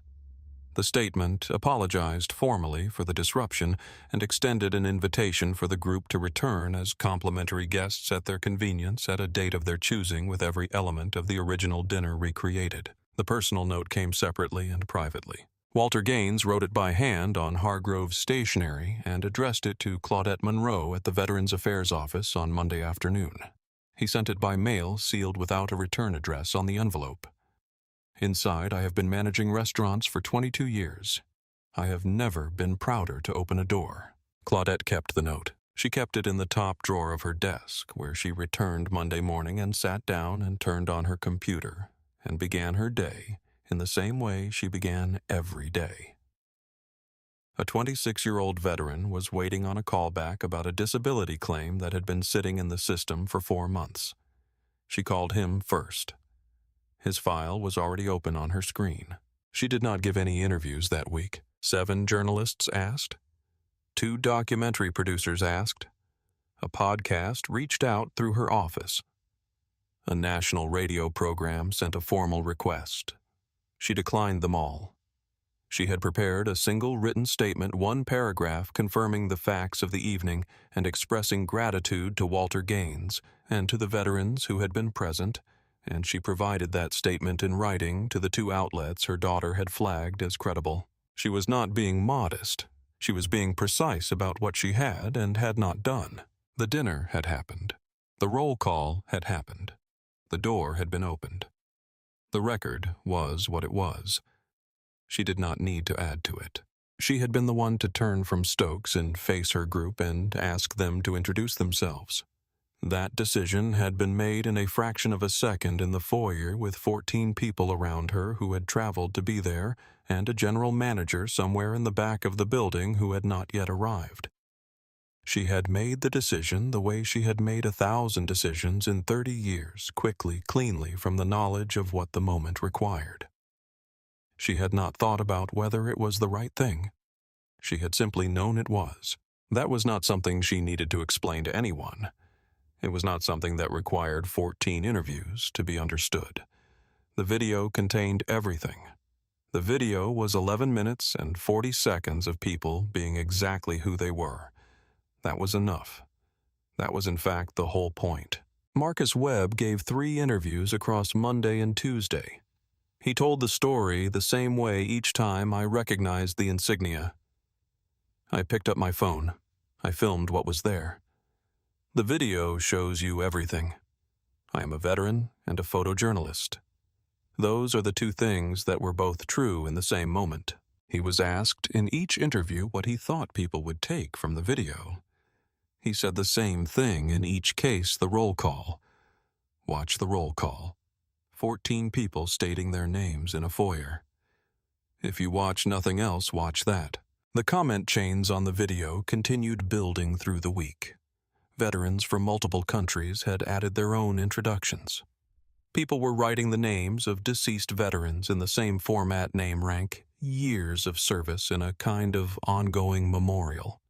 The statement apologized formally for the disruption and extended an invitation for the group to return as complimentary guests at their convenience at a date of their choosing with every element of the original dinner recreated. The personal note came separately and privately. Walter Gaines wrote it by hand on Hargrove's stationery and addressed it to Claudette Monroe at the Veterans Affairs Office on Monday afternoon. He sent it by mail, sealed without a return address on the envelope. Inside, I have been managing restaurants for 22 years. I have never been prouder to open a door. Claudette kept the note. She kept it in the top drawer of her desk, where she returned Monday morning and sat down and turned on her computer and began her day in the same way she began every day. A 26-year-old veteran was waiting on a callback about a disability claim that had been sitting in the system for 4 months. She called him first. His file was already open on her screen. She did not give any interviews that week. 7 journalists asked. 2 documentary producers asked. A podcast reached out through her office. A national radio program sent a formal request. She declined them all. She had prepared a single written statement, 1 paragraph confirming the facts of the evening and expressing gratitude to Walter Gaines and to the veterans who had been present, and she provided that statement in writing to the 2 outlets her daughter had flagged as credible. She was not being modest. She was being precise about what she had and had not done. The dinner had happened. The roll call had happened. The door had been opened. The record was what it was. She did not need to add to it. She had been the one to turn from Stokes and face her group and ask them to introduce themselves. That decision had been made in a fraction of a second in the foyer with 14 people around her who had traveled to be there and a general manager somewhere in the back of the building who had not yet arrived. She had made the decision the way she had made 1,000 decisions in 30 years, quickly, cleanly, from the knowledge of what the moment required. She had not thought about whether it was the right thing. She had simply known it was. That was not something she needed to explain to anyone. It was not something that required 14 interviews to be understood. The video contained everything. The video was 11 minutes and 40 seconds of people being exactly who they were. That was enough. That was in fact the whole point. Marcus Webb gave 3 interviews across Monday and Tuesday. He told the story the same way each time I recognized the insignia. I picked up my phone. I filmed what was there. The video shows you everything. I am a veteran and a photojournalist. Those are the 2 things that were both true in the same moment. He was asked in each interview what he thought people would take from the video. He said the same thing in each case, the roll call. Watch the roll call. 14 people stating their names in a foyer. If you watch nothing else, watch that. The comment chains on the video continued building through the week. Veterans from multiple countries had added their own introductions. People were writing the names of deceased veterans in the same format, name, rank, years of service in a kind of ongoing memorial.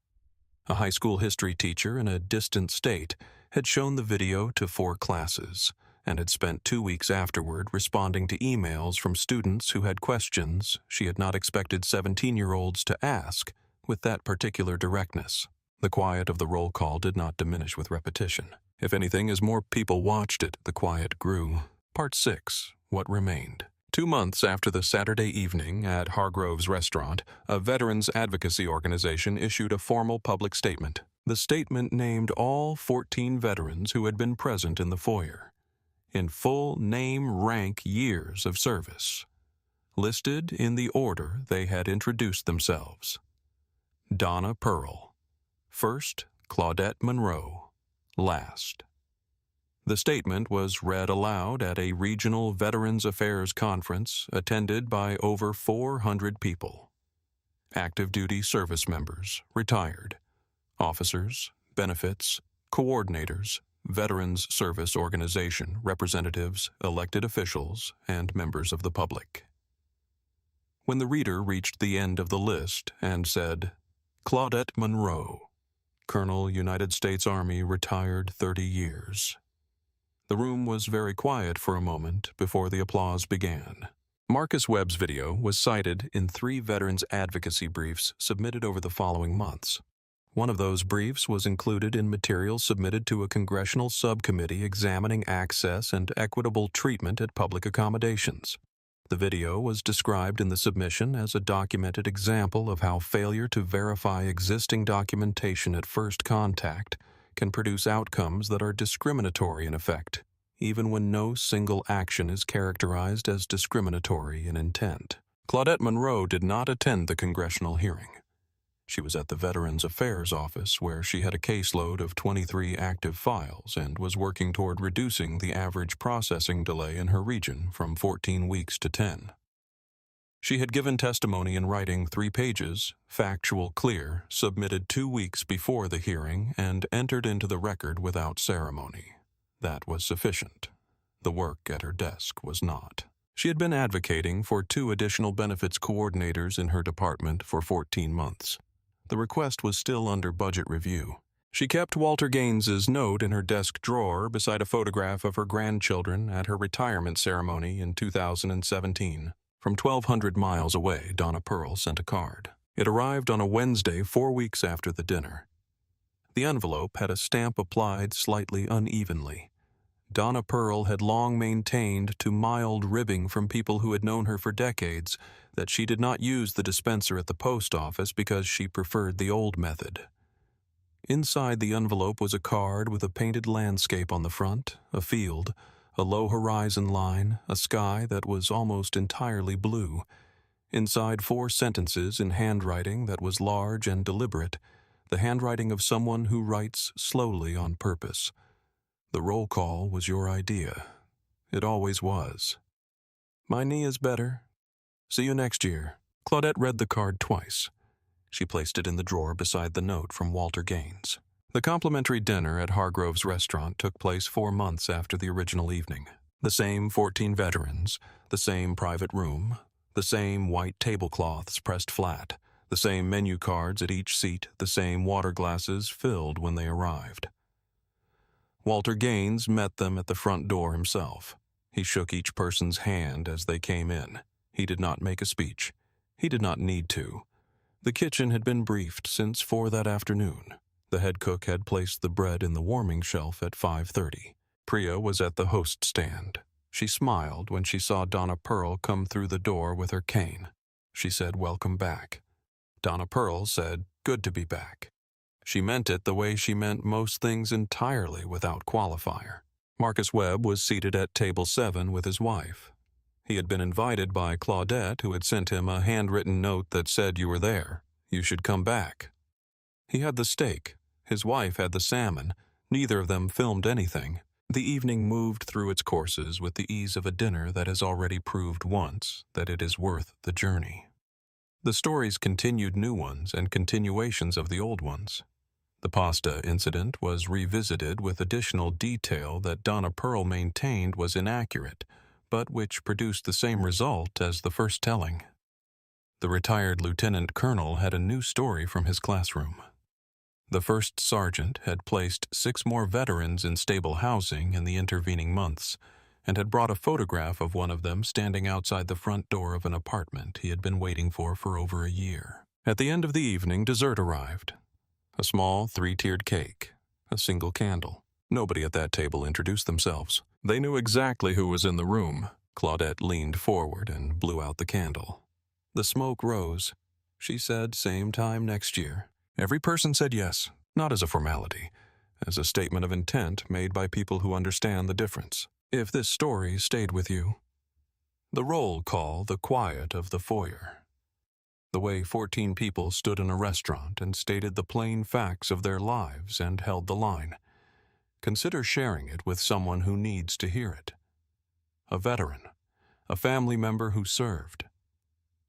A high school history teacher in a distant state had shown the video to 4 classes and had spent 2 weeks afterward responding to emails from students who had questions she had not expected 17-year-olds to ask with that particular directness. The quiet of the roll call did not diminish with repetition. If anything, as more people watched it, the quiet grew. Part 6. What Remained. 2 months after the Saturday evening at Hargrove's restaurant, a veterans advocacy organization issued a formal public statement. The statement named all 14 veterans who had been present in the foyer, in full name, rank, years of service, listed in the order they had introduced themselves. Donna Pearl. First, Claudette Monroe. Last. The statement was read aloud at a regional Veterans Affairs conference attended by over 400 people. Active duty service members, retired, officers, benefits, coordinators, Veterans Service Organization representatives, elected officials, and members of the public. When the reader reached the end of the list and said, Claudette Monroe, Colonel, United States Army, retired 30 years. The room was very quiet for a moment before the applause began. Marcus Webb's video was cited in 3 veterans advocacy briefs submitted over the following months. One of those briefs was included in materials submitted to a congressional subcommittee examining access and equitable treatment at public accommodations. The video was described in the submission as a documented example of how failure to verify existing documentation at first contact can produce outcomes that are discriminatory in effect, even when no single action is characterized as discriminatory in intent. Claudette Monroe did not attend the congressional hearing. She was at the Veterans Affairs Office, where she had a caseload of 23 active files and was working toward reducing the average processing delay in her region from 14 weeks to 10. She had given testimony in writing 3 pages, factual, clear, submitted 2 weeks before the hearing, and entered into the record without ceremony. That was sufficient. The work at her desk was not. She had been advocating for 2 additional benefits coordinators in her department for 14 months. The request was still under budget review. She kept Walter Gaines's note in her desk drawer beside a photograph of her grandchildren at her retirement ceremony in 2017. From 1,200 miles away, Donna Pearl sent a card. It arrived on a Wednesday 4 weeks after the dinner. The envelope had a stamp applied slightly unevenly. Donna Pearl had long maintained to mild ribbing from people who had known her for decades that she did not use the dispenser at the post office because she preferred the old method. Inside the envelope was a card with a painted landscape on the front, a field, a low horizon line, a sky that was almost entirely blue. Inside 4 sentences in handwriting that was large and deliberate, the handwriting of someone who writes slowly on purpose. The roll call was your idea. It always was. My knee is better. See you next year. Claudette read the card twice. She placed it in the drawer beside the note from Walter Gaines. The complimentary dinner at Hargrove's restaurant took place 4 months after the original evening. The same 14 veterans, the same private room, the same white tablecloths pressed flat, the same menu cards at each seat, the same water glasses filled when they arrived. Walter Gaines met them at the front door himself. He shook each person's hand as they came in. He did not make a speech. He did not need to. The kitchen had been briefed since 4 that afternoon. The head cook had placed the bread in the warming shelf at 5:30. Priya was at the host stand. She smiled when she saw Donna Pearl come through the door with her cane. She said, "Welcome back." Donna Pearl said, "Good to be back." She meant it the way she meant most things entirely without qualifier. Marcus Webb was seated at table 7 with his wife. He had been invited by Claudette, who had sent him a handwritten note that said, "You were there. You should come back." He had the steak. His wife had the salmon. Neither of them filmed anything. The evening moved through its courses with the ease of a dinner that has already proved once that it is worth the journey. The stories continued new ones and continuations of the old ones. The pasta incident was revisited with additional detail that Donna Pearl maintained was inaccurate, but which produced the same result as the first telling. The retired lieutenant colonel had a new story from his classroom. The first sergeant had placed 6 more veterans in stable housing in the intervening months, and had brought a photograph of one of them standing outside the front door of an apartment he had been waiting for over a year. At the end of the evening, dessert arrived. A small 3-tiered cake, a single candle. Nobody at that table introduced themselves. They knew exactly who was in the room. Claudette leaned forward and blew out the candle. The smoke rose. She said, "Same time next year." Every person said yes, not as a formality, as a statement of intent made by people who understand the difference. If this story stayed with you. The roll call, the quiet of the foyer. The way 14 people stood in a restaurant and stated the plain facts of their lives and held the line. Consider sharing it with someone who needs to hear it. A veteran, a family member who served.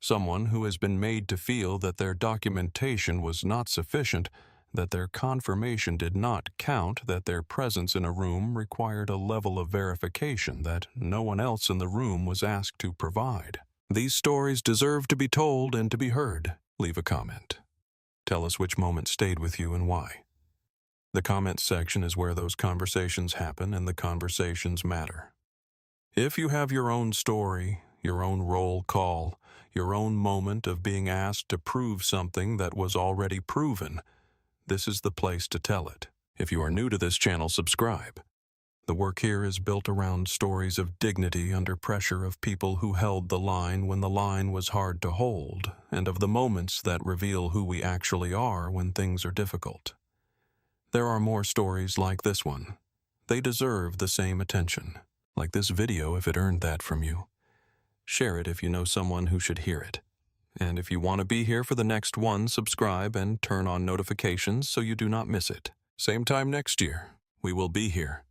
Someone who has been made to feel that their documentation was not sufficient, that their confirmation did not count, that their presence in a room required a level of verification that no one else in the room was asked to provide. These stories deserve to be told and to be heard. Leave a comment. Tell us which moment stayed with you and why. The comments section is where those conversations happen and the conversations matter. If you have your own story, your own roll call, your own moment of being asked to prove something that was already proven, this is the place to tell it. If you are new to this channel, subscribe. The work here is built around stories of dignity under pressure, of people who held the line when the line was hard to hold, and of the moments that reveal who we actually are when things are difficult. There are more stories like this one. They deserve the same attention. Like this video if it earned that from you. Share it if you know someone who should hear it. And if you want to be here for the next one, subscribe and turn on notifications so you do not miss it. Same time next year, we will be here.